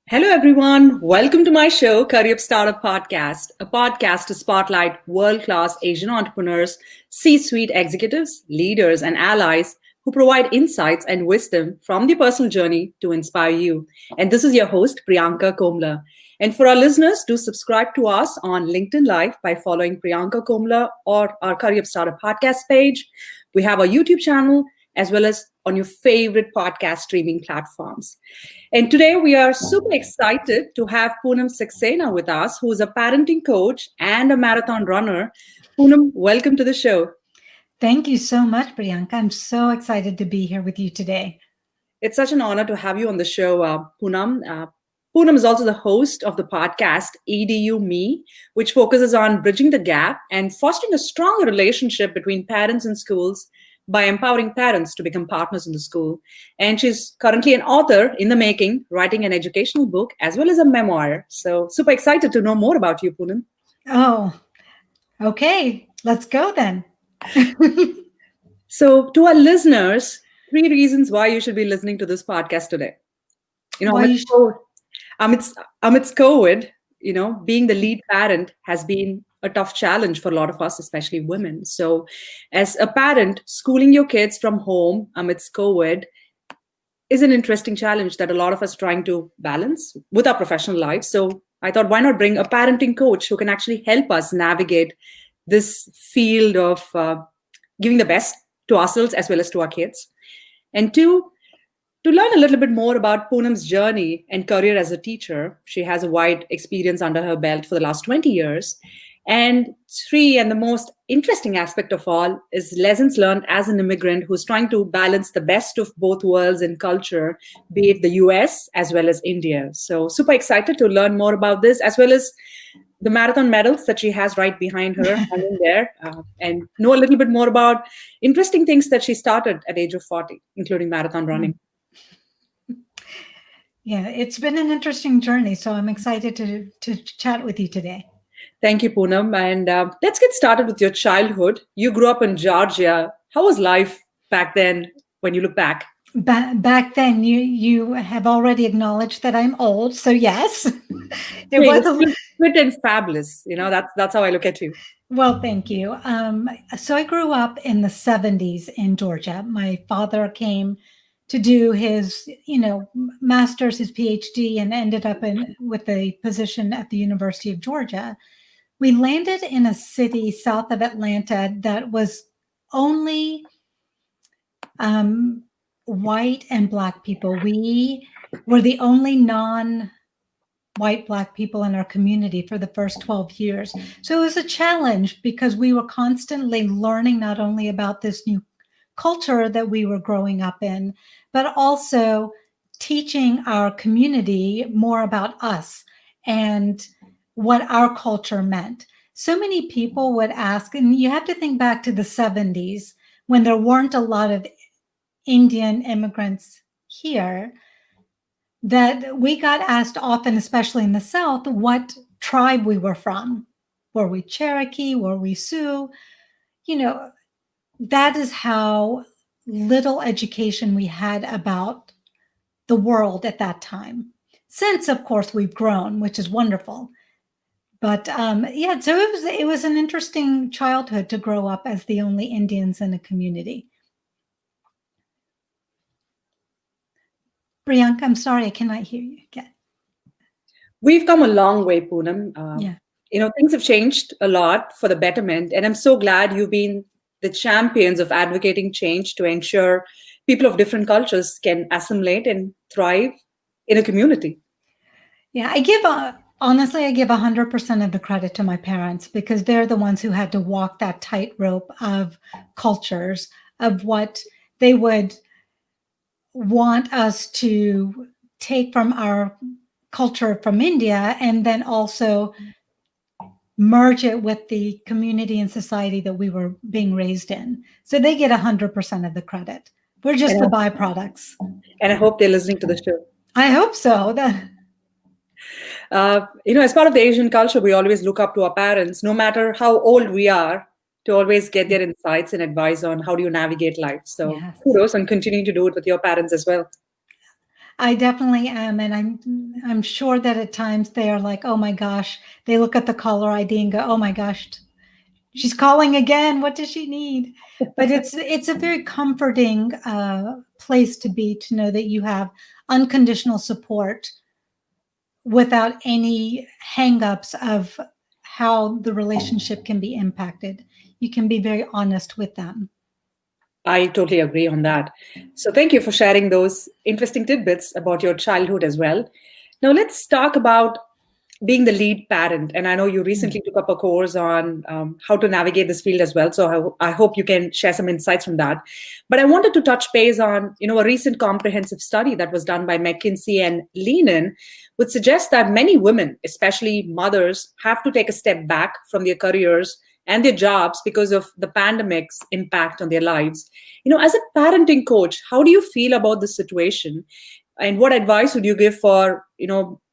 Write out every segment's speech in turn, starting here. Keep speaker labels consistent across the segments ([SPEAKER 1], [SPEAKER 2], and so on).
[SPEAKER 1] Hello, everyone. Welcome to my show, Curryup Startup Podcast, a podcast to spotlight world-class Asian entrepreneurs, C-suite executives, leaders, and allies who provide insights and wisdom from their personal journey to inspire you. And this is your host, Priyanka Komala. And for our listeners, do subscribe to us on LinkedIn Live by following Priyanka Komala or our Curryup Startup Podcast page. We have our YouTube channel as well as on your favorite podcast streaming platforms. And today we are super excited to have Punam Saxena with us, who is a parenting coach and a marathon runner. Punam, welcome to the show.
[SPEAKER 2] Thank you so much, Priyanka. I'm so excited to be here with you today.
[SPEAKER 1] It's such an honor to have you on the show, Punam. Punam is also the host of the podcast edu-Me, which focuses on bridging the gap and fostering a stronger relationship between parents and schools by empowering parents to become partners in the school. And she's currently an author in the making, writing an educational book as well as a memoir. So super excited to know more about you, Punam.
[SPEAKER 2] Oh, okay. Let's go then.
[SPEAKER 1] So to our listeners, 3 reasons why you should be listening to this podcast today. Amidst COVID, being the lead parent has been a tough challenge for a lot of us, especially women. So as a parent, schooling your kids from home amidst COVID is an interesting challenge that a lot of us are trying to balance with our professional lives. So I thought, why not bring a parenting coach who can actually help us navigate this field of giving the best to ourselves as well as to our kids. And two, to learn a little bit more about Punam's journey and career as a teacher. She has a wide experience under her belt for the last 20 years. And 3, and the most interesting aspect of all, is lessons learned as an immigrant who's trying to balance the best of both worlds in culture, be it the US as well as India. So super excited to learn more about this, as well as the marathon medals that she has right behind her hanging there, and know a little bit more about interesting things that she started at age of 40, including marathon running.
[SPEAKER 2] Yeah, it's been an interesting journey. So I'm excited to chat with you today.
[SPEAKER 1] Thank you, Punam. And let's get started with your childhood. You grew up in Georgia. How was life back then when you look back?
[SPEAKER 2] Back then, you have already acknowledged that I'm old. So yes,
[SPEAKER 1] it was fit and fabulous. That's how I look at you.
[SPEAKER 2] Well, thank you. So I grew up in the 70s in Georgia. My father came to do his, master's, his PhD, and ended up with a position at the University of Georgia. We landed in a city south of Atlanta that was only white and Black people. We were the only non-white Black people in our community for the first 12 years. So it was a challenge because we were constantly learning not only about this new culture that we were growing up in, but also teaching our community more about us and what our culture meant. So many people would ask, and you have to think back to the 70s when there weren't a lot of Indian immigrants here, that we got asked often, especially in the South, what tribe we were from. Were we Cherokee? Were we Sioux? That is how little education we had about the world at that time. Since, of course, we've grown, which is wonderful. But so it was an interesting childhood to grow up as the only Indians in a community. Priyanka, I'm sorry, I cannot hear you again.
[SPEAKER 1] We've come a long way, Punam. Things have changed a lot for the betterment, and I'm so glad you've been the champions of advocating change to ensure people of different cultures can assimilate and thrive in a community.
[SPEAKER 2] Yeah, honestly, I give 100% of the credit to my parents because they're the ones who had to walk that tightrope of cultures, of what they would want us to take from our culture from India and then also merge it with the community and society that we were being raised in. So they get 100% of the credit. We're just the byproducts.
[SPEAKER 1] And I hope they're listening to the show.
[SPEAKER 2] I hope so.
[SPEAKER 1] As part of the Asian culture, we always look up to our parents, no matter how old we are, to always get their insights and advice on how do you navigate life. So kudos and continuing to do it with your parents as well.
[SPEAKER 2] I definitely am, and I'm sure that at times they are like, "Oh my gosh." They look at the caller ID and go, "Oh my gosh, she's calling again. What does she need?" But it's a very comforting place to be, to know that you have unconditional support without any hangups of how the relationship can be impacted. You can be very honest with them.
[SPEAKER 1] I totally agree on that. So, thank you for sharing those interesting tidbits about your childhood as well. Now, let's talk about being the lead parent. And I know you recently took up a course on how to navigate this field as well. So, I hope you can share some insights from that. But I wanted to touch base on, a recent comprehensive study that was done by McKinsey and Lean, which suggests that many women, especially mothers, have to take a step back from their careers and their jobs because of the pandemic's impact on their lives. As a parenting coach, how do you feel about this situation? And what advice would you give for,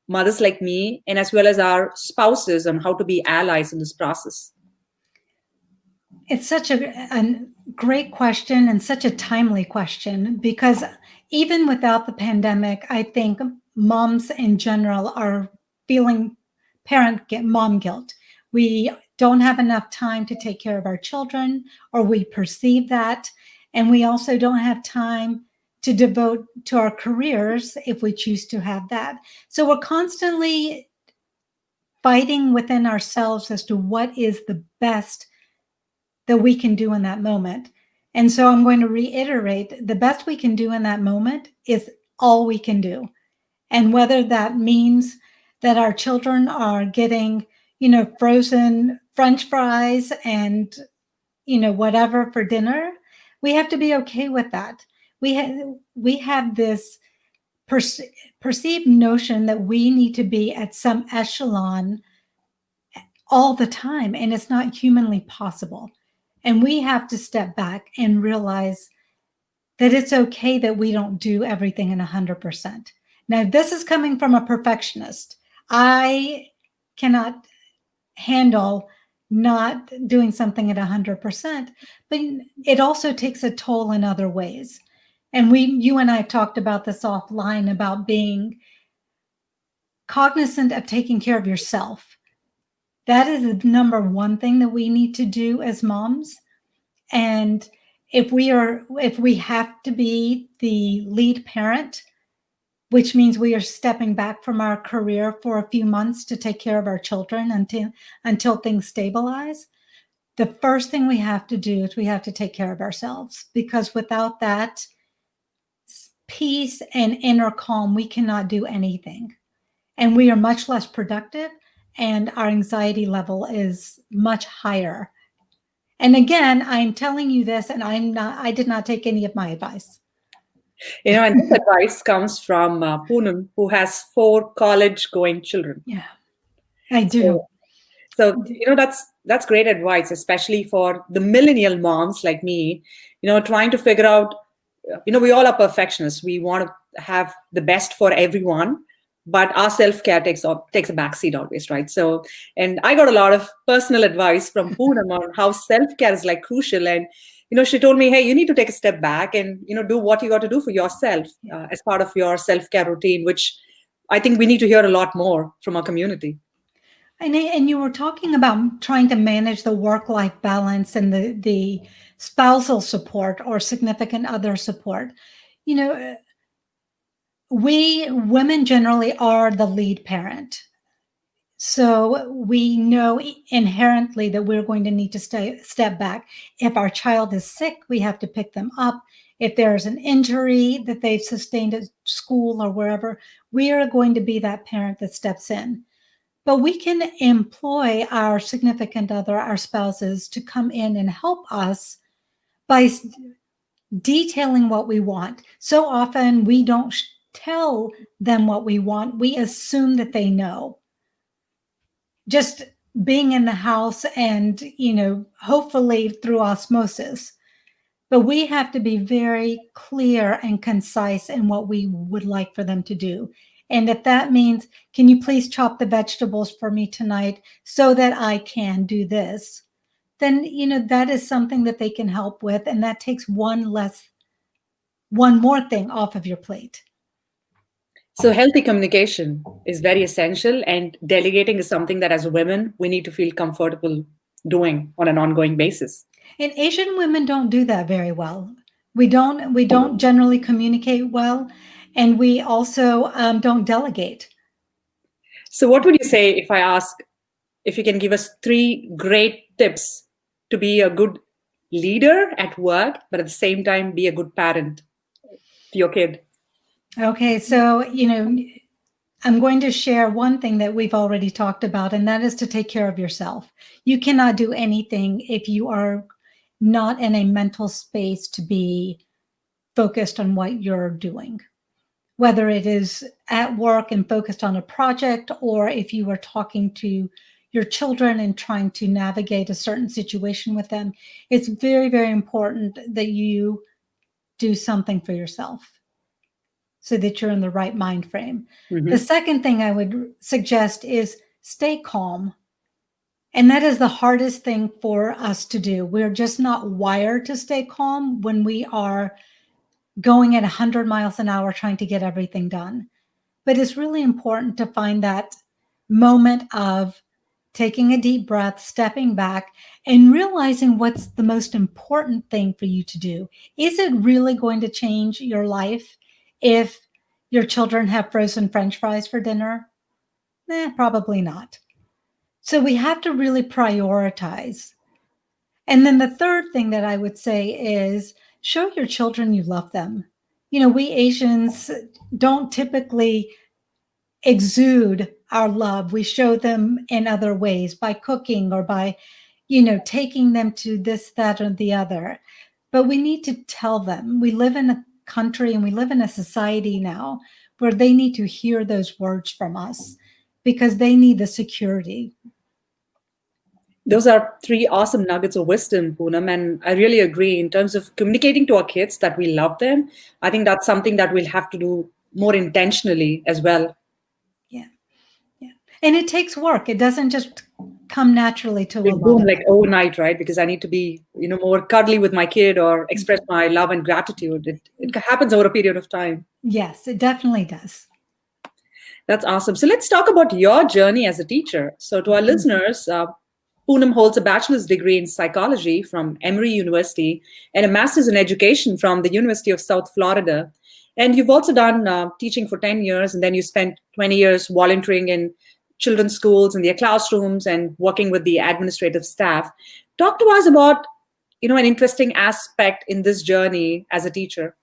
[SPEAKER 1] mothers like me and as well as our spouses on how to be allies in this process?
[SPEAKER 2] It's such a great question and such a timely question, because even without the pandemic, I think moms in general are feeling mom guilt. We don't have enough time to take care of our children, or we perceive that. And we also don't have time to devote to our careers if we choose to have that. So we're constantly fighting within ourselves as to what is the best that we can do in that moment. And so I'm going to reiterate, the best we can do in that moment is all we can do. And whether that means that our children are getting, frozen French fries and, whatever for dinner, we have to be okay with that. We have this perceived notion that we need to be at some echelon all the time, and it's not humanly possible. And we have to step back and realize that it's okay that we don't do everything in 100%. Now, this is coming from a perfectionist. I cannot handle not doing something at 100%, but it also takes a toll in other ways. And you and I talked about this offline, about being cognizant of taking care of yourself. That is the number one thing that we need to do as moms. And if we have to be the lead parent, which means we are stepping back from our career for a few months to take care of our children until things stabilize, the first thing we have to do is we have to take care of ourselves, because without that peace and inner calm, we cannot do anything. And we are much less productive, and our anxiety level is much higher. And again, I'm telling you this, and I did not take any of my advice.
[SPEAKER 1] And this advice comes from Punam, who has 4 college-going children.
[SPEAKER 2] Yeah, I do.
[SPEAKER 1] So that's great advice, especially for the millennial moms like me. Trying to figure out. We all are perfectionists. We want to have the best for everyone, but our self-care takes a backseat always, right? So, and I got a lot of personal advice from Poonam on how self-care is like crucial. And, she told me, hey, you need to take a step back and, do what you got to do for yourself as part of your self-care routine, which I think we need to hear a lot more from our community.
[SPEAKER 2] And you were talking about trying to manage the work-life balance and the spousal support or significant other support. We women generally are the lead parent. So we know inherently that we're going to need to step back. If our child is sick, we have to pick them up. If there's an injury that they've sustained at school or wherever, we are going to be that parent that steps in. But we can employ our significant other, our spouses, to come in and help us by detailing what we want. So often we don't tell them what we want. We assume that they know. Just being in the house and, hopefully through osmosis. But we have to be very clear and concise in what we would like for them to do. And if that means, can you please chop the vegetables for me tonight so that I can do this? Then, that is something that they can help with. And that takes one more thing off of your plate.
[SPEAKER 1] So, healthy communication is very essential, and delegating is something that as women, we need to feel comfortable doing on an ongoing basis.
[SPEAKER 2] And Asian women don't do that very well. We don't generally communicate well, and we also don't delegate.
[SPEAKER 1] So, what would you say if I ask if you can give us three great tips to be a good leader at work, but at the same time be a good parent to your kid?
[SPEAKER 2] Okay, so I'm going to share one thing that we've already talked about, and that is to take care of yourself. You cannot do anything if you are not in a mental space to be focused on what you're doing, whether it is at work and focused on a project, or if you are talking to your children and trying to navigate a certain situation with them. It's very, very important that you do something for yourself so that you're in the right mind frame. The
[SPEAKER 1] Mhm.
[SPEAKER 2] second thing I would suggest is stay calm. And that is the hardest thing for us to do. We're just not wired to stay calm when we are going at 100 miles an hour trying to get everything done. But it's really important to find that moment of taking a deep breath, stepping back, and realizing what's the most important thing for you to do. Is it really going to change your life if your children have frozen French fries for dinner? Probably not. So we have to really prioritize. And then the third thing that I would say is show your children you love them. We Asians don't typically exude our love. We show them in other ways by cooking or by, taking them to this, that, or the other. But we need to tell them. We live in a country and we live in a society now where they need to hear those words from us because they need the security.
[SPEAKER 1] Those are three awesome nuggets of wisdom, Poonam. And I really agree in terms of communicating to our kids that we love them. I think that's something that we'll have to do more intentionally as well.
[SPEAKER 2] Yeah. Yeah. And it takes work. It doesn't just come naturally to a
[SPEAKER 1] Like
[SPEAKER 2] lot
[SPEAKER 1] boom,
[SPEAKER 2] of
[SPEAKER 1] like
[SPEAKER 2] us.
[SPEAKER 1] overnight, right? Because I need to be, more cuddly with my kid or express my love and gratitude. It happens over a period of time.
[SPEAKER 2] Yes, it definitely does.
[SPEAKER 1] That's awesome. So let's talk about your journey as a teacher. So to our listeners, Poonam holds a bachelor's degree in psychology from Emory University and a master's in education from the University of South Florida. And you've also done teaching for 10 years, and then you spent 20 years volunteering in children's schools in their classrooms and working with the administrative staff. Talk to us about, an interesting aspect in this journey as a teacher.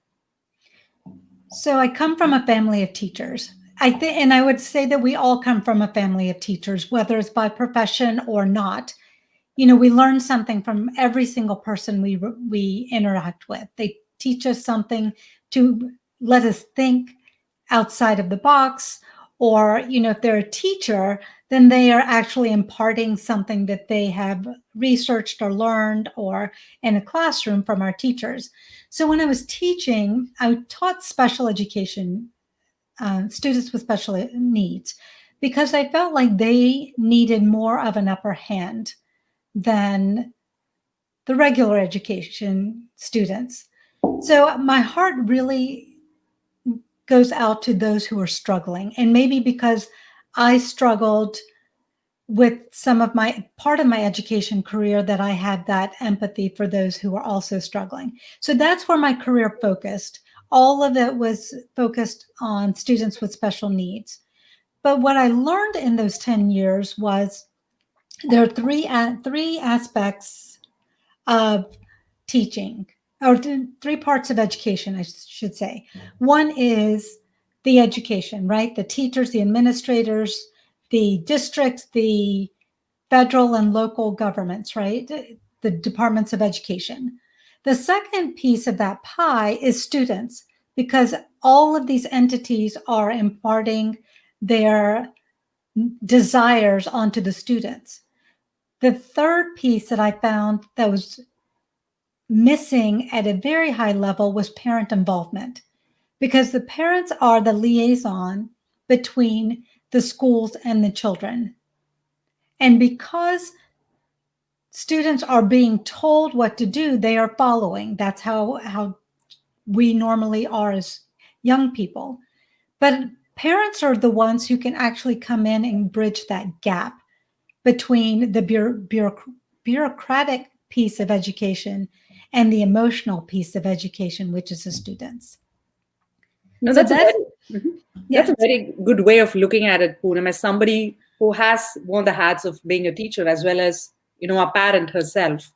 [SPEAKER 2] So I come from a family of teachers. I think, and I would say that we all come from a family of teachers, whether it's by profession or not. We learn something from every single person we interact with. They teach us something to let us think outside of the box, or if they're a teacher, then they are actually imparting something that they have researched or learned or in a classroom from our teachers. So when I was teaching, I taught special education students with special needs because I felt like they needed more of an upper hand than the regular education students. So my heart really goes out to those who are struggling. And maybe because I struggled with some of my part of my education career, that I had that empathy for those who are also struggling. So that's where my career focused. All of it was focused on students with special needs. But what I learned in those 10 years was there are three aspects of teaching, or three parts of education, I should say. One is the education, right? The teachers, the administrators, the districts, the federal and local governments, right? The departments of education. The second piece of that pie is students, because all of these entities are imparting their desires onto the students. The third piece that I found that was missing at a very high level was parent involvement, because the parents are the liaison between the schools and the children. And because students are being told what to do, they are following. That's how we normally are as young people. But parents are the ones who can actually come in and bridge that gap between the bureaucratic piece of education and the emotional piece of education, which is the students.
[SPEAKER 1] No,
[SPEAKER 2] So
[SPEAKER 1] that's a
[SPEAKER 2] that's,
[SPEAKER 1] very that's
[SPEAKER 2] yeah.
[SPEAKER 1] a very good way of looking at it, Poonam, as somebody who has worn the hats of being a teacher as well as a parent herself.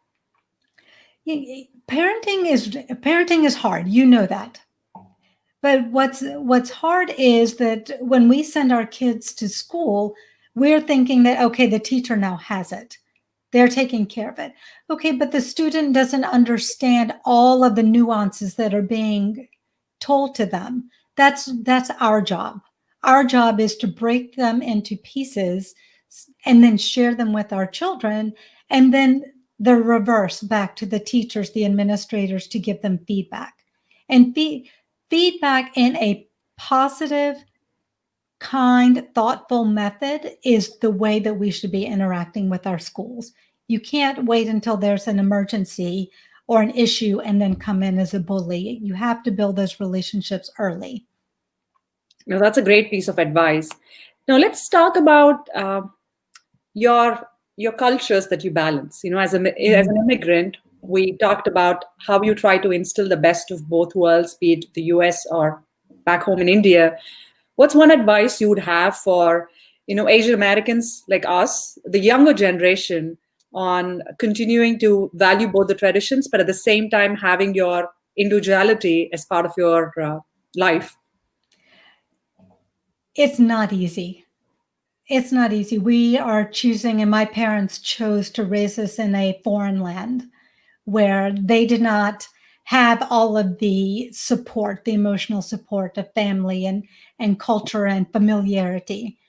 [SPEAKER 2] Parenting is hard. You know that. But what's hard is that when we send our kids to school, we're thinking that, okay, the teacher now has it. They're taking care of it. Okay, but the student doesn't understand all of the nuances that are being told to them. That's our job. Our job is to break them into pieces and then share them with our children, and then the reverse back to the teachers, the administrators, to give them feedback. And feedback in a positive, kind, thoughtful method is the way that we should be interacting with our schools. You can't wait until there's an emergency or an issue and then come in as a bully. You have to build those relationships early.
[SPEAKER 1] That's a great piece of advice. Now let's talk about your cultures that you balance. As an immigrant, we talked about how you try to instill the best of both worlds, be it the US or back home in India. What's one advice you would have for Asian Americans like us, the younger generation, on continuing to value both the traditions, but at the same time having your individuality as part of your life?
[SPEAKER 2] It's not easy. It's not easy. We are choosing, and my parents chose to raise us in a foreign land where they did not have all of the support, the emotional support of family and culture and familiarity.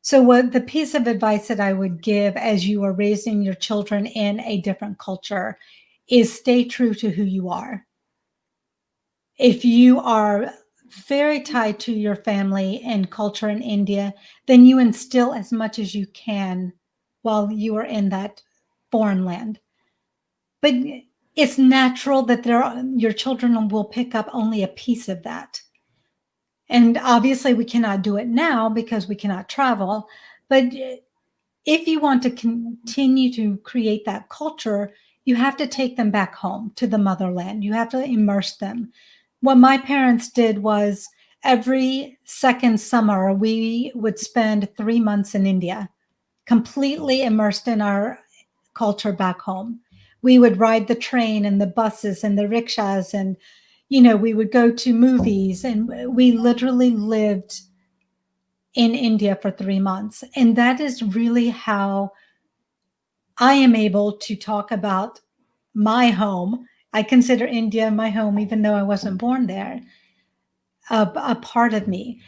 [SPEAKER 2] So what the piece of advice that I would give as you are raising your children in a different culture is stay true to who you are. If you are very tied to your family and culture in India, then you instill as much as you can while you are in that foreign land. But it's natural that your children will pick up only a piece of that. And obviously we cannot do it now because we cannot travel. But if you want to continue to create that culture, you have to take them back home to the motherland. You have to immerse them. What my parents did was every second summer, we would spend 3 months in India, completely immersed in our culture back home. We would ride the train and the buses and the rickshaws, and we would go to movies, and we literally lived in India for 3 months. And that is really how I am able to talk about my home. I consider India my home, even though I wasn't born there, a part of me.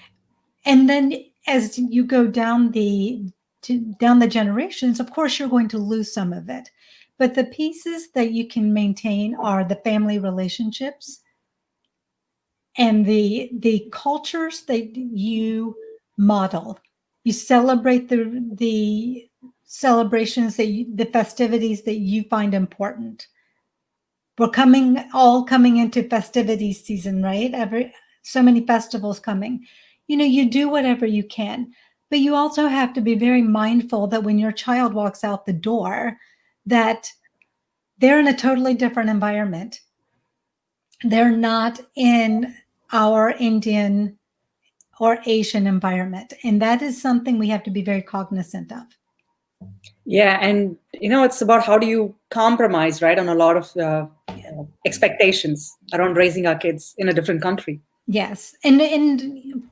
[SPEAKER 2] And then as you go down the generations, of course, you're going to lose some of it. But the pieces that you can maintain are the family relationships and the cultures that you model. You celebrate the celebrations the festivities that you find important. We're all coming into festivities season, right? So many festivals coming. You do whatever you can, but you also have to be very mindful that when your child walks out the door, that they're in a totally different environment. They're not in our Indian or Asian environment. And that is something we have to be very cognizant of.
[SPEAKER 1] Yeah, and it's about how do you compromise, right, on a lot of expectations around raising our kids in a different country.
[SPEAKER 2] Yes. And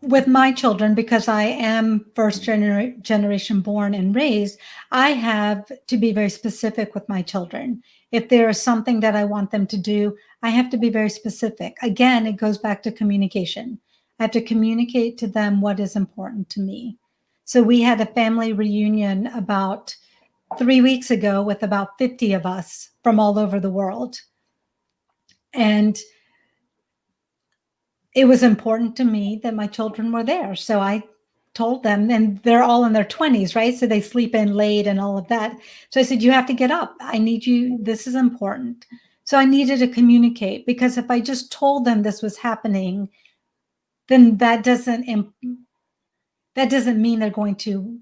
[SPEAKER 2] with my children, because I am first generation born and raised, I have to be very specific with my children. If there is something that I want them to do, I have to be very specific. Again, it goes back to communication. I have to communicate to them what is important to me. So we had a family reunion about 3 weeks ago with about 50 of us from all over the world. And it was important to me that my children were there. So I told them, and they're all in their 20s, right? So they sleep in late and all of that. So I said, you have to get up. I need you. This is important. So I needed to communicate, because if I just told them this was happening, then that doesn't that doesn't mean they're going to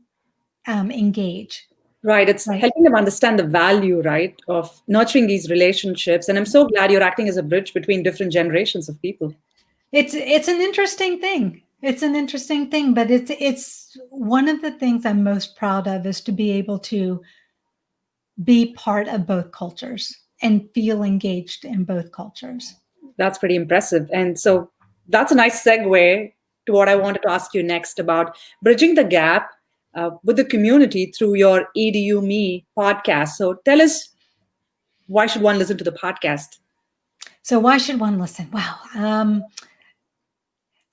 [SPEAKER 2] engage.
[SPEAKER 1] Right. It's
[SPEAKER 2] Right.
[SPEAKER 1] helping them understand the value, right, of nurturing these relationships. And I'm so glad you're acting as a bridge between different generations of people.
[SPEAKER 2] It's an interesting thing. It's an interesting thing, but it's one of the things I'm most proud of is to be able to be part of both cultures and feel engaged in both cultures.
[SPEAKER 1] That's pretty impressive. And so that's a nice segue to what I wanted to ask you next about bridging the gap with the community through your edu-Me podcast. So tell us, why should one listen to the podcast?
[SPEAKER 2] So why should one listen? Wow.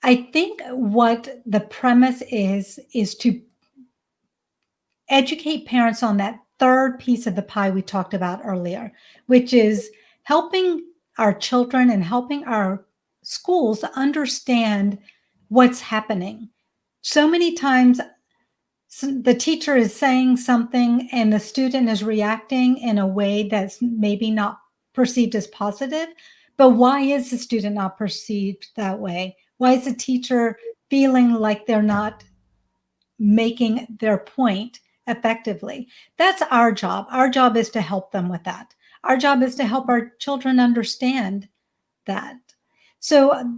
[SPEAKER 2] I think what the premise is to educate parents on that third piece of the pie we talked about earlier, which is helping our children and helping our schools to understand what's happening. So many times the teacher is saying something and the student is reacting in a way that's maybe not perceived as positive. But why is the student not perceived that way? Why is the teacher feeling like they're not making their point effectively? That's our job. Our job is to help them with that. Our job is to help our children understand that. So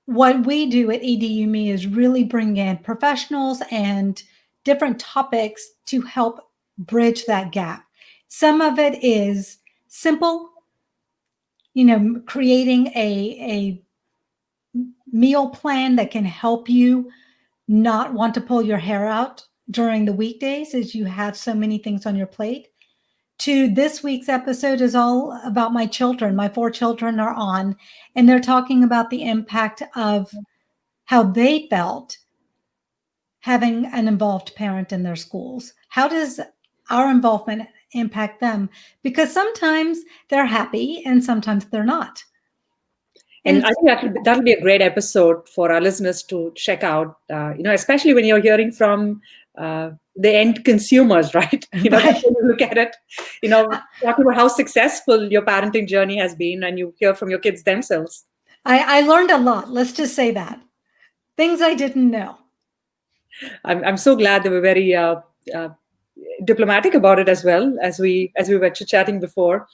[SPEAKER 2] what we do at edu-Me is really bring in professionals and different topics to help bridge that gap. Some of it is simple, creating a meal plan that can help you not want to pull your hair out during the weekdays as you have so many things on your plate. To this week's episode is all about my children. My 4 children are on, and they're talking about the impact of how they felt having an involved parent in their schools. How does our involvement impact them? Because sometimes they're happy and sometimes they're not.
[SPEAKER 1] And I think that'll be a great episode for our listeners to check out, especially when you're hearing from the end consumers, right? That's when you look at it, talking about how successful your parenting journey has been, and you hear from your kids themselves.
[SPEAKER 2] I learned a lot. Let's just say that. Things I didn't know.
[SPEAKER 1] I'm so glad they were very diplomatic about it as well, as we were chatting before.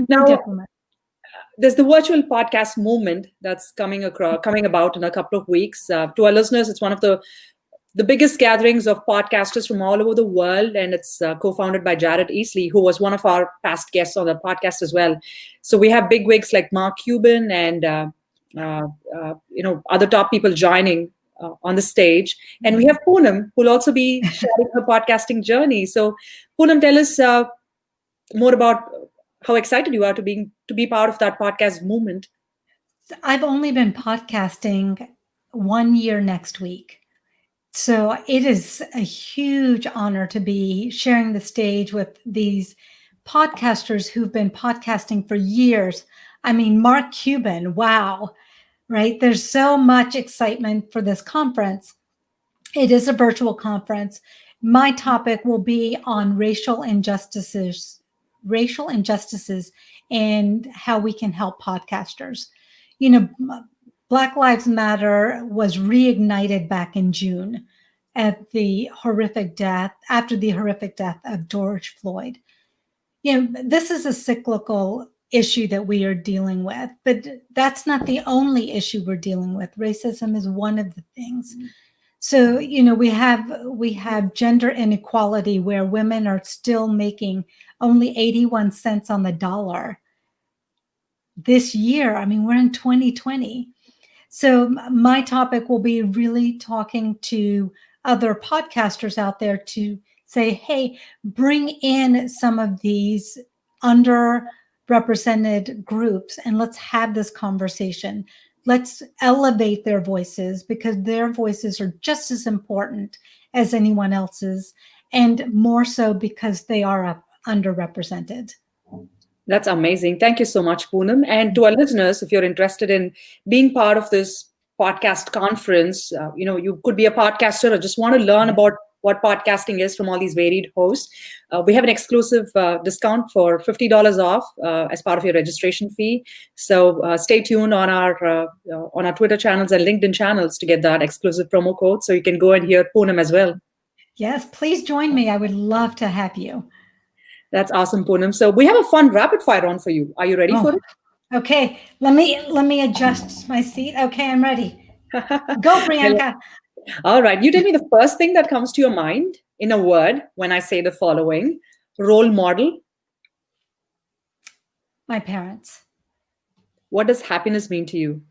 [SPEAKER 1] Now, there's the virtual podcast movement that's coming about in a couple of weeks. To our listeners, it's one of the biggest gatherings of podcasters from all over the world, and it's co-founded by Jared Easley, who was one of our past guests on the podcast as well. So we have big wigs like Mark Cuban and other top people joining on the stage, and we have Punam, who'll also be sharing her podcasting journey. So, Punam, tell us more about how excited you are to be part of that podcast movement.
[SPEAKER 2] I've only been podcasting 1 year next week. So it is a huge honor to be sharing the stage with these podcasters who've been podcasting for years. I mean, Mark Cuban, wow, right? There's so much excitement for this conference. It is a virtual conference. My topic will be on racial injustices and how we can help podcasters. Black Lives Matter was reignited back in June after the horrific death of George Floyd. This is a cyclical issue that we are dealing with, but that's not the only issue we're dealing with. Racism is one of the things. So, we have gender inequality where women are still making only 81 cents on the dollar this year. I mean, we're in 2020. So my topic will be really talking to other podcasters out there to say, hey, bring in some of these underrepresented groups and let's have this conversation. Let's elevate their voices because their voices are just as important as anyone else's, and more so because they are underrepresented.
[SPEAKER 1] That's amazing. Thank you so much, Punam. And to our listeners, if you're interested in being part of this podcast conference, you could be a podcaster or just want to learn about what podcasting is from all these varied hosts, we have an exclusive discount for $50 off as part of your registration fee. So stay tuned on our Twitter channels and LinkedIn channels to get that exclusive promo code. So you can go and hear Poonam as well.
[SPEAKER 2] Yes, please join me. I would love to have you.
[SPEAKER 1] That's awesome, Poonam. So we have a fun rapid fire round for you. Are you ready for it?
[SPEAKER 2] Okay, let me adjust my seat. Okay, I'm ready. Go, Priyanka.
[SPEAKER 1] All right. You tell me the first thing that comes to your mind in a word when I say the following: role model.
[SPEAKER 2] My parents.
[SPEAKER 1] What does happiness mean to you?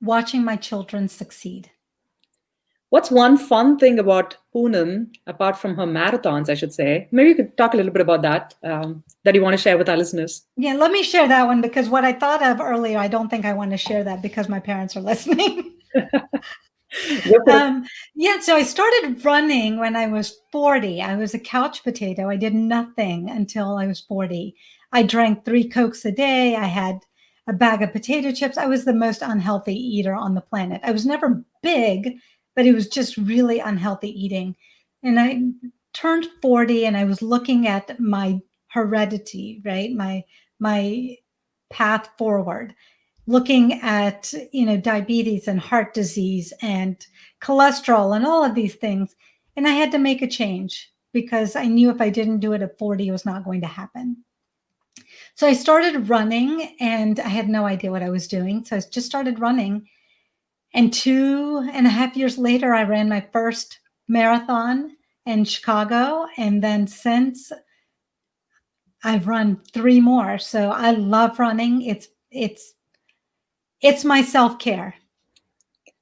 [SPEAKER 2] Watching my children succeed.
[SPEAKER 1] What's one fun thing about Poonam, apart from her marathons, I should say? Maybe you could talk a little bit about that, that you want to share with our listeners.
[SPEAKER 2] Yeah, let me share that one, because what I thought of earlier, I don't think I want to share that because my parents are listening. Yeah, so I started running when I was 40. I was a couch potato. I did nothing until I was 40. I drank 3 Cokes a day. I had a bag of potato chips. I was the most unhealthy eater on the planet. I was never big, but it was just really unhealthy eating. And I turned 40 and I was looking at my heredity, right? My path forward, looking at, diabetes and heart disease and cholesterol and all of these things. And I had to make a change because I knew if I didn't do it at 40, it was not going to happen. So I started running and I had no idea what I was doing. So I just started running. And 2.5 years later, I ran my first marathon in Chicago. And then since, I've run 3 more. So I love running. It's my self-care.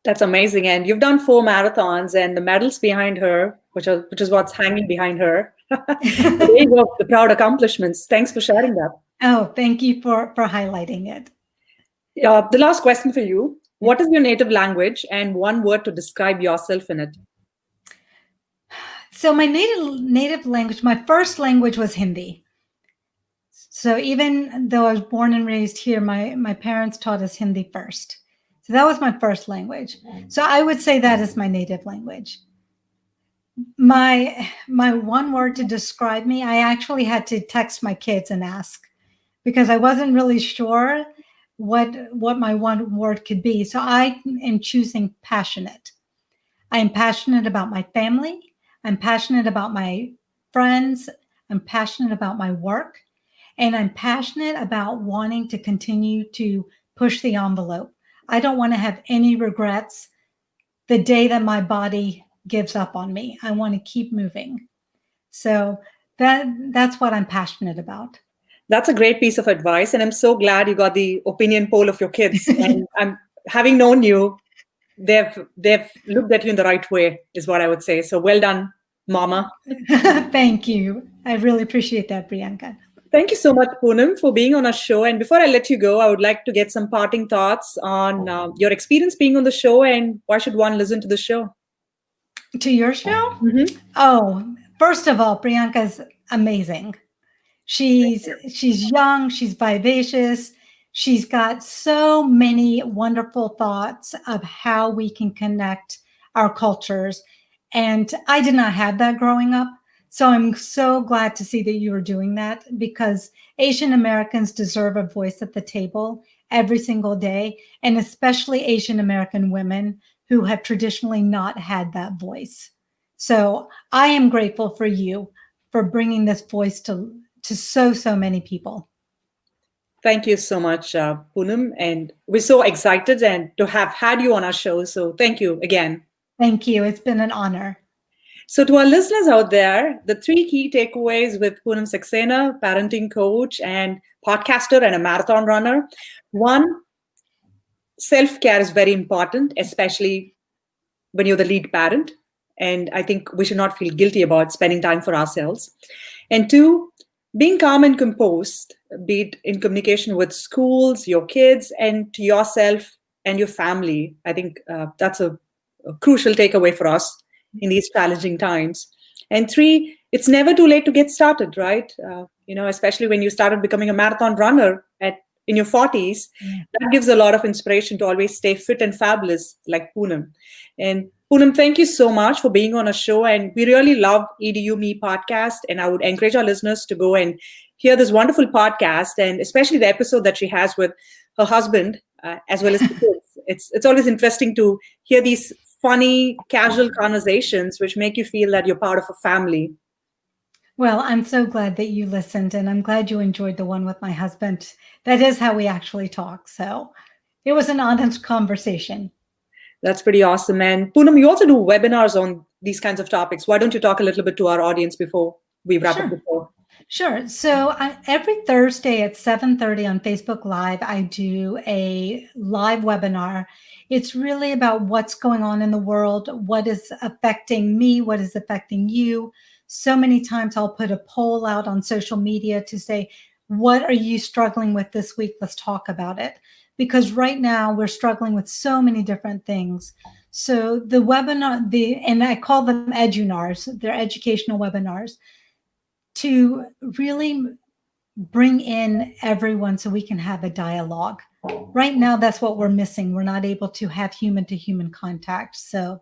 [SPEAKER 1] That's amazing. And you've done 4 marathons, and the medals behind her, which is what's hanging behind her. There you go, the proud accomplishments. Thanks for sharing that.
[SPEAKER 2] Oh, thank you for highlighting it.
[SPEAKER 1] The last question for you. What is your native language and one word to describe yourself in it?
[SPEAKER 2] So my native language, my first language was Hindi. So even though I was born and raised here, my parents taught us Hindi first. So that was my first language. So I would say that is my native language. My one word to describe me, I actually had to text my kids and ask, because I wasn't really sure what my one word could be. So I am choosing passionate. I am passionate about my family. I'm passionate about my friends. I'm passionate about my work. And I'm passionate about wanting to continue to push the envelope. I don't want to have any regrets the day that my body gives up on me. I want to keep moving. So that's what I'm passionate about.
[SPEAKER 1] That's a great piece of advice. And I'm so glad you got the opinion poll of your kids. And I'm having known you, they've looked at you in the right way, is what I would say. So well done, Mama.
[SPEAKER 2] Thank you. I really appreciate that, Priyanka.
[SPEAKER 1] Thank you so much, Poonam, for being on our show. And before I let you go, I would like to get some parting thoughts on your experience being on the show and why should one listen to the show?
[SPEAKER 2] To your show?
[SPEAKER 1] Mm-hmm.
[SPEAKER 2] Oh, first of all, Priyanka's amazing. She's young, she's vivacious. She's got so many wonderful thoughts of how we can connect our cultures. And I did not have that growing up. So I'm so glad to see that you are doing that, because Asian Americans deserve a voice at the table every single day, and especially Asian American women who have traditionally not had that voice. So I am grateful for you for bringing this voice to so many people.
[SPEAKER 1] Thank you so much, Poonam. And we're so excited and to have had you on our show. So thank you again.
[SPEAKER 2] Thank you. It's been an honor.
[SPEAKER 1] So to our listeners out there, the 3 key takeaways with Punam Saxena, parenting coach and podcaster and a marathon runner. 1, self-care is very important, especially when you're the lead parent. And I think we should not feel guilty about spending time for ourselves. And 2, being calm and composed, be it in communication with schools, your kids, and to yourself and your family. I think that's a crucial takeaway for us in these challenging times. And 3, it's never too late to get started, right? Especially when you started becoming a marathon runner in your 40s, that gives a lot of inspiration to always stay fit and fabulous like Poonam. And Punam, thank you so much for being on a show. And we really love edu-Me podcast. And I would encourage our listeners to go and hear this wonderful podcast, and especially the episode that she has with her husband, as well as the kids. It's always interesting to hear these funny, casual conversations which make you feel that you're part of a family.
[SPEAKER 2] Well, I'm so glad that you listened, and I'm glad you enjoyed the one with my husband. That is how we actually talk. So it was an honest conversation.
[SPEAKER 1] That's pretty awesome. And Punam, you also do webinars on these kinds of topics. Why don't you talk a little bit to our audience before we wrap up the
[SPEAKER 2] Sure.
[SPEAKER 1] show?
[SPEAKER 2] Sure. So every Thursday at 7:30 on Facebook Live, I do a live webinar. It's really about what's going on in the world, what is affecting me, what is affecting you. So many times I'll put a poll out on social media to say, what are you struggling with this week? Let's talk about it. Because right now we're struggling with so many different things. So the webinar, and I call them edu-Nars, they're educational webinars, to really bring in everyone so we can have a dialogue. Right now, that's what we're missing. We're not able to have human to human contact. So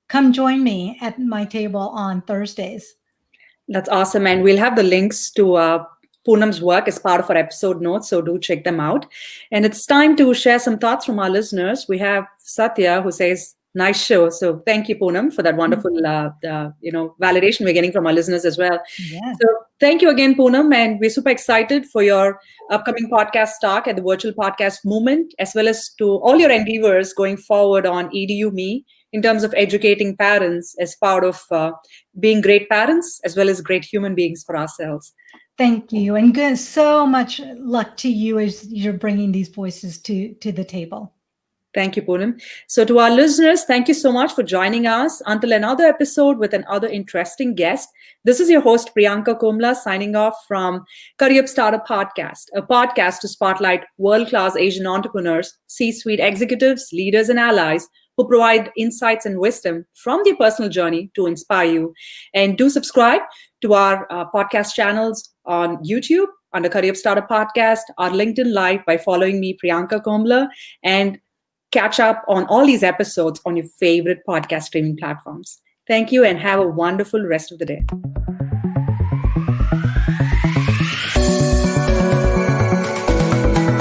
[SPEAKER 2] come join me at my table on Thursdays.
[SPEAKER 1] That's awesome. And we'll have the links to Poonam's work as part of our episode notes. So do check them out. And it's time to share some thoughts from our listeners. We have Satya who says, nice show. So thank you, Poonam, for that wonderful validation we're getting from our listeners as well.
[SPEAKER 2] Yeah.
[SPEAKER 1] So thank you again, Poonam. And we're super excited for your upcoming podcast talk at the Virtual Podcast Movement, as well as to all your endeavors going forward on edu-Me in terms of educating parents as part of being great parents as well as great human beings for ourselves.
[SPEAKER 2] Thank you. And good, so much luck to you as you're bringing these voices to the table.
[SPEAKER 1] Thank you, Punam. So to our listeners, thank you so much for joining us. Until another episode with another interesting guest, this is your host, Priyanka Komala, signing off from Curryup Startup Podcast, a podcast to spotlight world-class Asian entrepreneurs, C-suite executives, leaders, and allies who provide insights and wisdom from their personal journey to inspire you. And do subscribe to our podcast channels on YouTube under Curryup Startup Podcast, our LinkedIn Live by following me, Priyanka Komala, and catch up on all these episodes on your favorite podcast streaming platforms. Thank you and have a wonderful rest of the day.